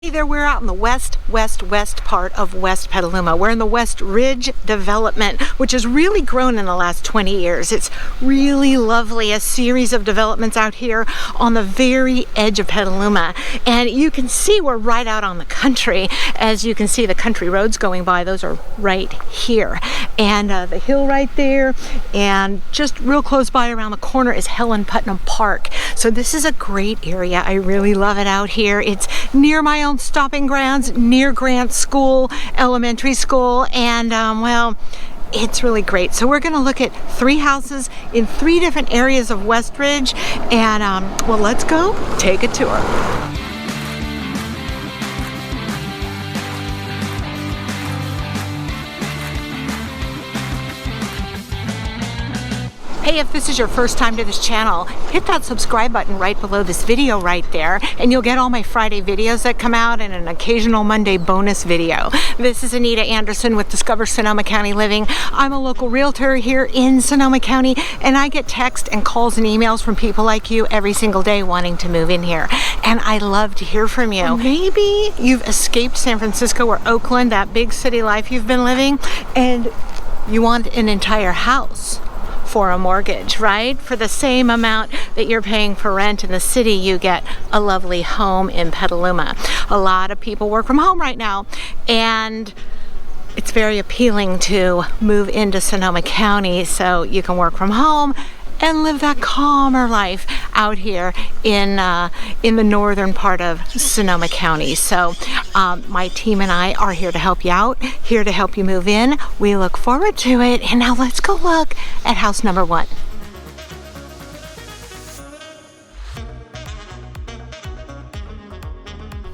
Hey there, we're out in the west part of West Petaluma. We're in the Westridge development, which has really grown in the last 20 years. It's really lovely, a series of developments out here on the very edge of Petaluma. And you can see we're right out on the country. As you can see, the country roads going by, those are right here. And the hill right there, and just real close by around the corner is Putnam Park. So this is a great area. I really love it out here. It's near my own stopping grounds, near Grant School, elementary school, and well, it's really great. So we're going to look at 3 houses in 3 different areas of Westridge, and well, let's go take a tour. Hey, if this is your first time to this channel, hit that subscribe button right below this video right there, and you'll get all my Friday videos that come out and an occasional Monday bonus video. This is Anita Anderson with Discover Sonoma County Living. I'm a local realtor here in Sonoma County, and I get text and calls and emails from people like you every single day wanting to move in here. And I love to hear from you. Maybe you've escaped San Francisco or Oakland, that big city life you've been living, and you want an entire house for a mortgage, right? For the same amount that you're paying for rent in the city, you get a lovely home in Petaluma. A lot of people work from home right now, and it's very appealing to move into Sonoma County so you can work from home and live that calmer life out here in the northern part of Sonoma County. So my team and I are here to help you out, here to help you move in. We look forward to it. And now let's go look at house number 1.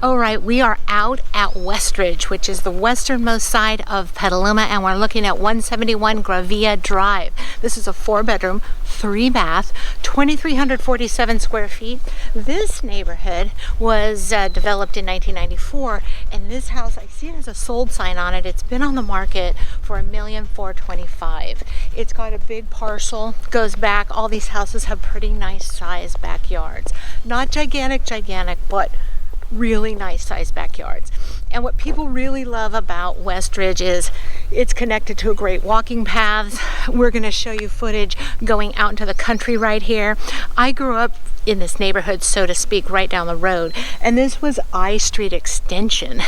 All right, we are out at Westridge, which is the westernmost side of Petaluma, and we're looking at 171 Grevllia Drive. This is a 4-bedroom, 3-bath, 2,347 square feet. This neighborhood was developed in 1994, and this house, I see it has a sold sign on it. It's been on the market for $1,425,000. It's got a big parcel, goes back. All these houses have pretty nice sized backyards. Not gigantic, but really nice sized backyards. And what people really love about Westridge is it's connected to a great walking paths. We're going to show you footage going out into the country right here. I grew up in this neighborhood, so to speak, right down the road, and this was I Street Extension,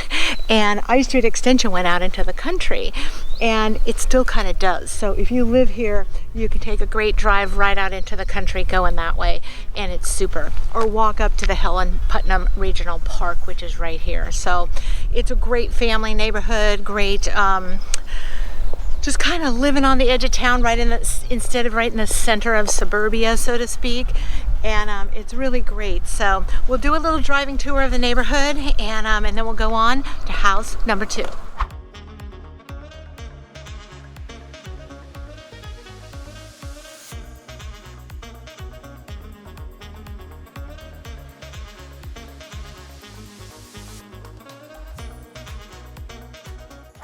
and I Street Extension went out into the country, and it still kind of does. So if you live here, you can take a great drive right out into the country going that way, and it's super. Or walk up to the Putnam Regional Park, which is right here. So it's a great family neighborhood, great just kind of living on the edge of town, right in the, instead of right in the center of suburbia, so to speak. And it's really great. So we'll do a little driving tour of the neighborhood, and then we'll go on to house number 2.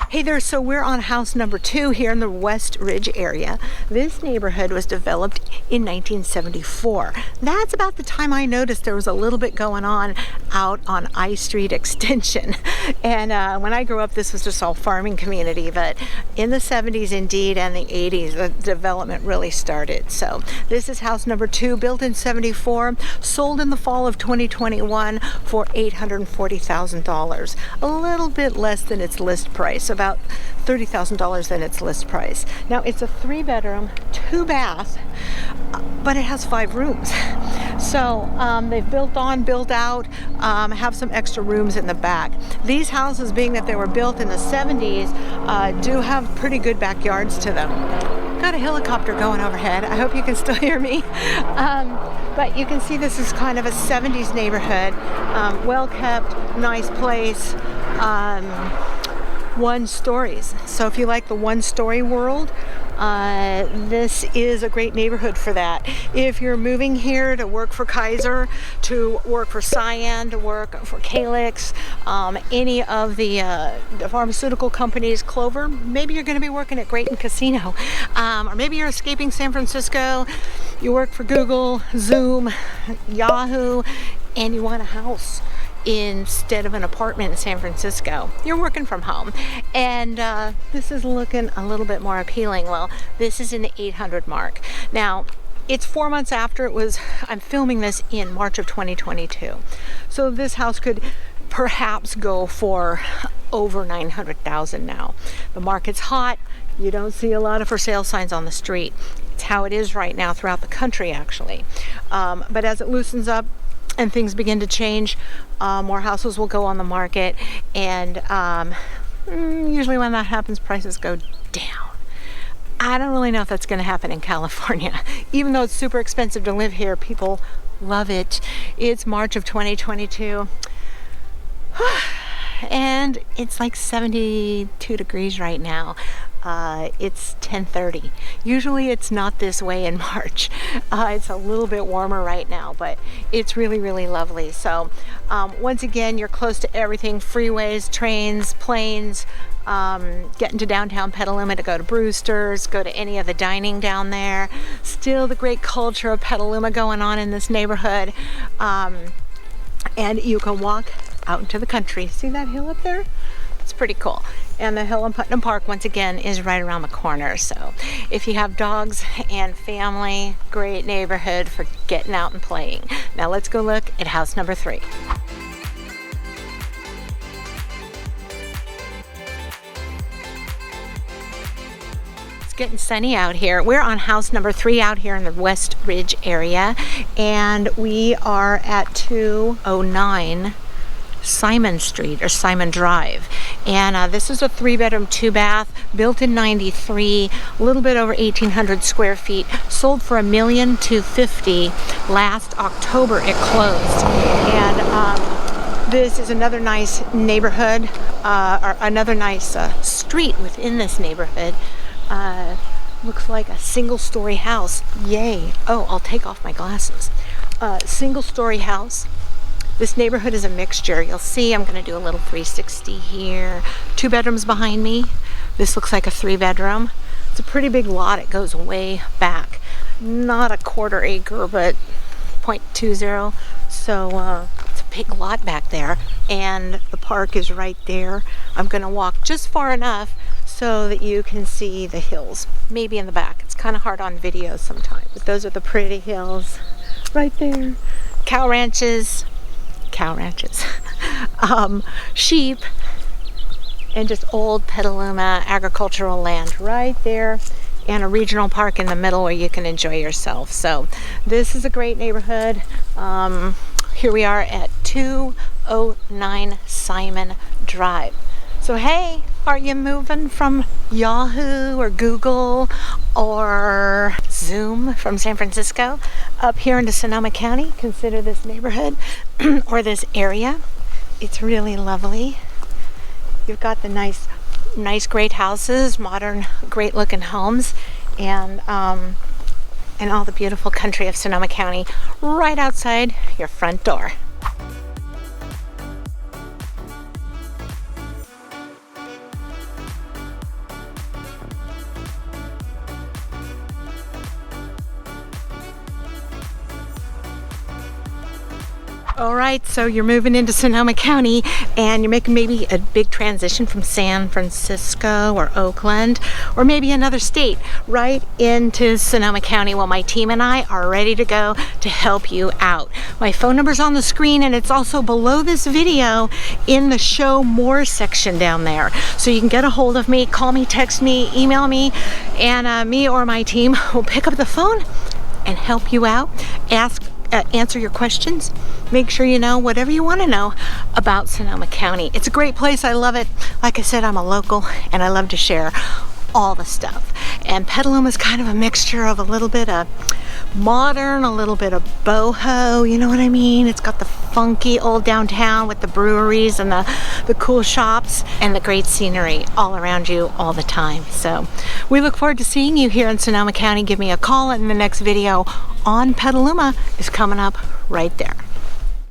Hey there, so we're on house number 2 here in the Westridge area. This neighborhood was developed in 1974. That's about the time I noticed there was a little bit going on out on I Street Extension. And when I grew up, this was just all farming community, but in the 70s indeed and the 80s, the development really started. So this is house number 2, built in 74, sold in the fall of 2021 for $840,000. A little bit less than its list price, about $30,000 than its list price. Now it's a 3-bedroom, 2-bath, but it has 5 rooms. So they've built out, have some extra rooms in the back. These houses, being that they were built in the 70s, do have pretty good backyards to them. Got a helicopter going overhead. I hope you can still hear me. But you can see this is kind of a 70s neighborhood. Well kept, nice place. 1-stories. So if you like the 1-story world, this is a great neighborhood for that. If you're moving here to work for Kaiser, to work for Cyan, to work for Calyx, any of the pharmaceutical companies, Clover, maybe you're going to be working at Grayton Casino, or maybe you're escaping San Francisco, you work for Google, Zoom, Yahoo, and you want a house instead of an apartment in San Francisco. You're working from home. And this is looking a little bit more appealing. Well, this is in the 800 mark. Now, it's 4 months after it was, I'm filming this in March of 2022. So this house could perhaps go for over 900,000 now. The market's hot. You don't see a lot of for sale signs on the street. It's how it is right now throughout the country, actually. But as it loosens up and things begin to change, more houses will go on the market. And usually when that happens, prices go down. I don't really know if that's going to happen in California. Even though it's super expensive to live here, people love it. It's March of 2022. And it's like 72 degrees right now. It's 10:30. Usually it's not this way in March. It's a little bit warmer right now, but it's really, really lovely. So once again, you're close to everything: freeways, trains, planes, getting to downtown Petaluma to go to Brewster's, go to any of the dining down there. Still the great culture of Petaluma going on in this neighborhood. And you can walk out into the country. See that hill up there? It's pretty cool. And the hill in Putnam Park, once again, is right around the corner. So if you have dogs and family, great neighborhood for getting out and playing. Now let's go look at house number 3. It's getting sunny out here. We're on house number 3 out here in the Westridge area, and we are at 209 Simon Street or Simon Drive. And this is a 3-bedroom, 2-bath, built in '93, a little bit over 1,800 square feet, sold for $1,250,000. Last October it closed. And this is another nice neighborhood, or another nice street within this neighborhood. Looks like a single-story house. Yay. Oh, I'll take off my glasses. Single-story house. This neighborhood is a mixture. You'll see I'm going to do a little 360 here. 2 bedrooms behind me. This looks like a 3-bedroom. It's a pretty big lot. It goes way back. Not a 1/4 acre, but 0.20. So it's a big lot back there. And the park is right there. I'm going to walk just far enough so that you can see the hills. Maybe in the back. It's kind of hard on video sometimes. But those are the pretty hills right there. Cow ranches. Sheep, and just old Petaluma agricultural land right there, and a regional park in the middle where you can enjoy yourself. So this is a great neighborhood. Here we are at 209 Simon Drive. So hey, are you moving from Yahoo or Google or Zoom from San Francisco up here into Sonoma County? Consider this neighborhood or this area. It's really lovely. You've got the nice great houses, modern great looking homes, and all the beautiful country of Sonoma County right outside your front door. All right, so you're moving into Sonoma County and you're making maybe a big transition from San Francisco or Oakland or maybe another state right into Sonoma County. Well, my team and I are ready to go to help you out. My phone number's on the screen, and it's also below this video in the show more section down there. So you can get a hold of me, call me, text me, email me, and me or my team will pick up the phone and help you out, answer your questions, make sure you know whatever you want to know about Sonoma County. It's a great place. I love it. Like I said, I'm a local and I love to share all the stuff. And Petaluma is kind of a mixture of a little bit of modern, a little bit of boho, you know what I mean? It's got the funky old downtown with the breweries and the cool shops and the great scenery all around you all the time. So we look forward to seeing you here in Sonoma County. Give me a call, and the next video on Petaluma is coming up right there.